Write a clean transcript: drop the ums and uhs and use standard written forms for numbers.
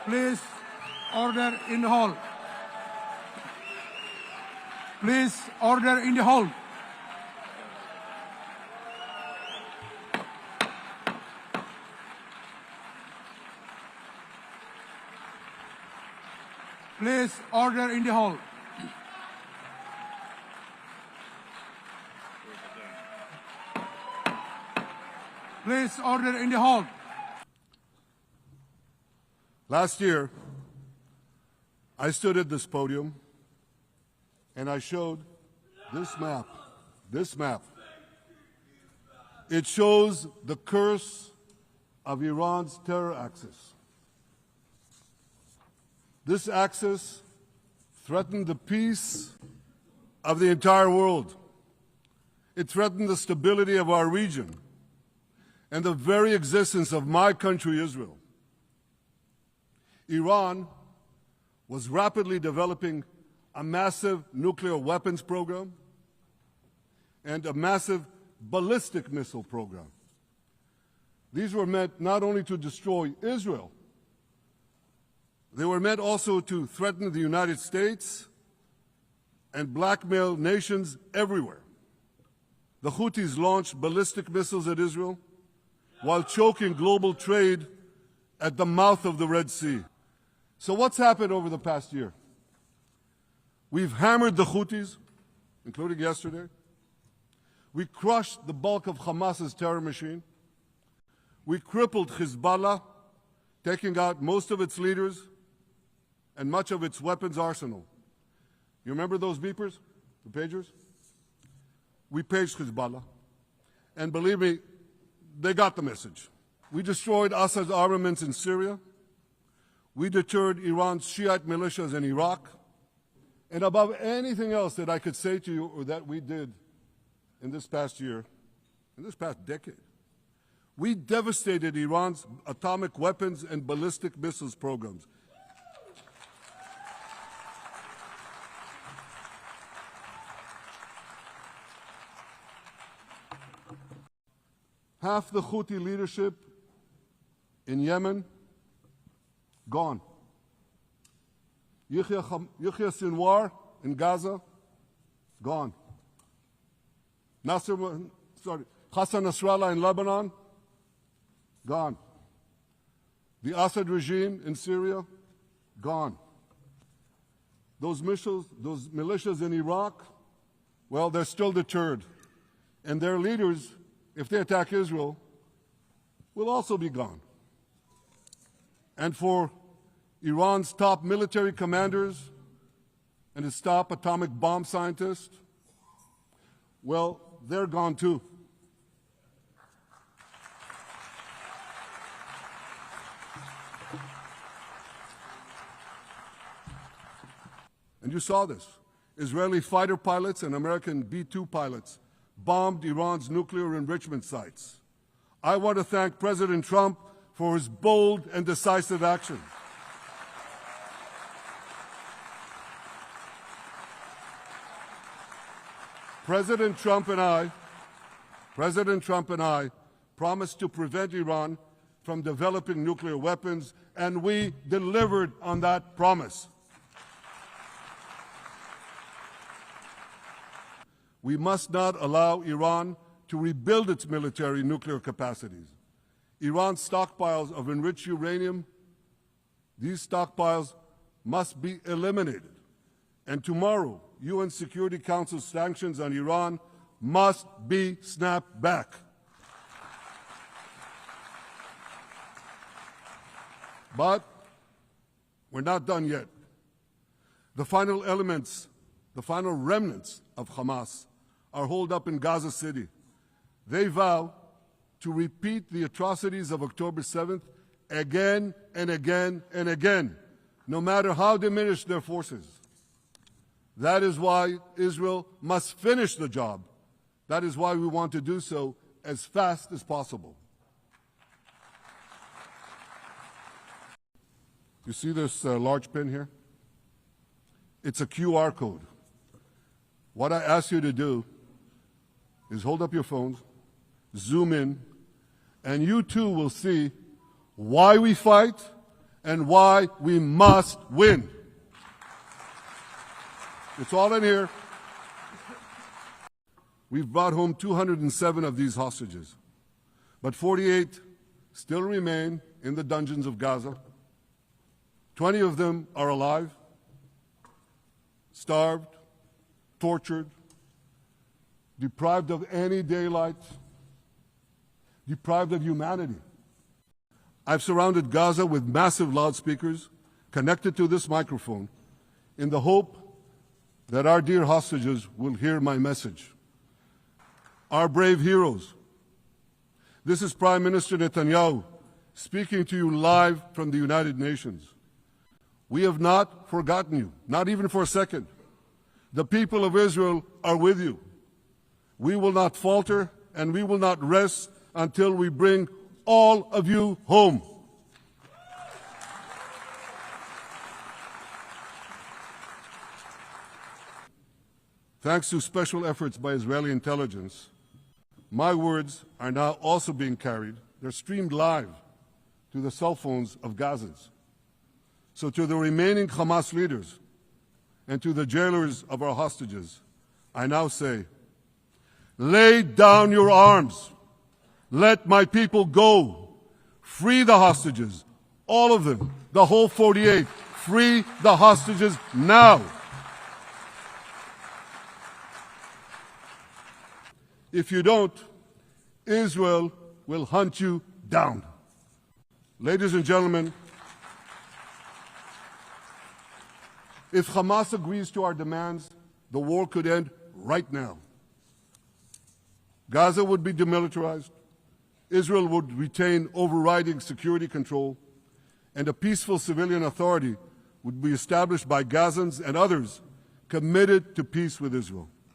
Please, order in the hall. Please, order in the hall. Please, order in the hall. Please, order in the hall. Last year, I stood at this podium and I showed this map. This map. It shows the curse of Iran's terror axis. This axis threatened the peace of the entire world. It threatened the stability of our region and the very existence of my country, Israel. Iran was rapidly developing a massive nuclear weapons program and a massive ballistic missile program. These were meant not only to destroy Israel, they were meant also to threaten the United States and blackmail nations everywhere. The Houthis launched ballistic missiles at Israel while choking global trade at the mouth of the Red Sea. So what's happened over the past year? We've hammered the Houthis, including yesterday. We crushed the bulk of Hamas's terror machine. We crippled Hezbollah, taking out most of its leaders and much of its weapons arsenal. You remember those beepers, the pagers? We paged Hezbollah. And believe me, they got the message. We destroyed Assad's armaments in Syria. We deterred Iran's Shiite militias in Iraq. And above anything else that I could say to you or that we did in this past year, in this past decade, we devastated Iran's atomic weapons and ballistic missiles programs. Half the Houthi leadership in Yemen, gone. Yahya Sinwar in Gaza, gone. Hassan Nasrallah in Lebanon, gone. The Assad regime in Syria, gone. Those militias in Iraq, well, they're still deterred. And their leaders, if they attack Israel, will also be gone. And for Iran's top military commanders and its top atomic bomb scientists, well, they're gone too. And you saw this. Israeli fighter pilots and American B-2 pilots bombed Iran's nuclear enrichment sites. I want to thank President Trump for his bold and decisive action. President Trump and I promised to prevent Iran from developing nuclear weapons, and we delivered on that promise. We must not allow Iran to rebuild its military nuclear capacities. Iran's stockpiles of enriched uranium, these stockpiles must be eliminated. And tomorrow, UN Security Council sanctions on Iran must be snapped back. But we're not done yet. The final elements, the final remnants of Hamas are holed up in Gaza City. They vow to repeat the atrocities of October 7th again and again and again, no matter how diminished their forces. That is why Israel must finish the job. That is why we want to do so as fast as possible. You see this large pin here? It's a QR code. What I ask you to do is hold up your phones, zoom in, and you too will see why we fight and why we must win. It's all in here. We've brought home 207 of these hostages, but 48 still remain in the dungeons of Gaza. 20 of them are alive, starved, tortured, deprived of any daylight, deprived of humanity. I've surrounded Gaza with massive loudspeakers connected to this microphone in the hope that our dear hostages will hear my message. Our brave heroes. This is Prime Minister Netanyahu speaking to you live from the United Nations. We have not forgotten you, not even for a second. The people of Israel are with you. We will not falter and we will not rest until we bring all of you home. Thanks to special efforts by Israeli intelligence, my words are now also being carried. They're streamed live to the cell phones of Gazans. So to the remaining Hamas leaders and to the jailers of our hostages, I now say, lay down your arms. Let my people go. Free the hostages, all of them, the whole 48. Free the hostages now. If you don't, Israel will hunt you down. Ladies and gentlemen, if Hamas agrees to our demands, the war could end right now. Gaza would be demilitarized, Israel would retain overriding security control, and a peaceful civilian authority would be established by Gazans and others committed to peace with Israel.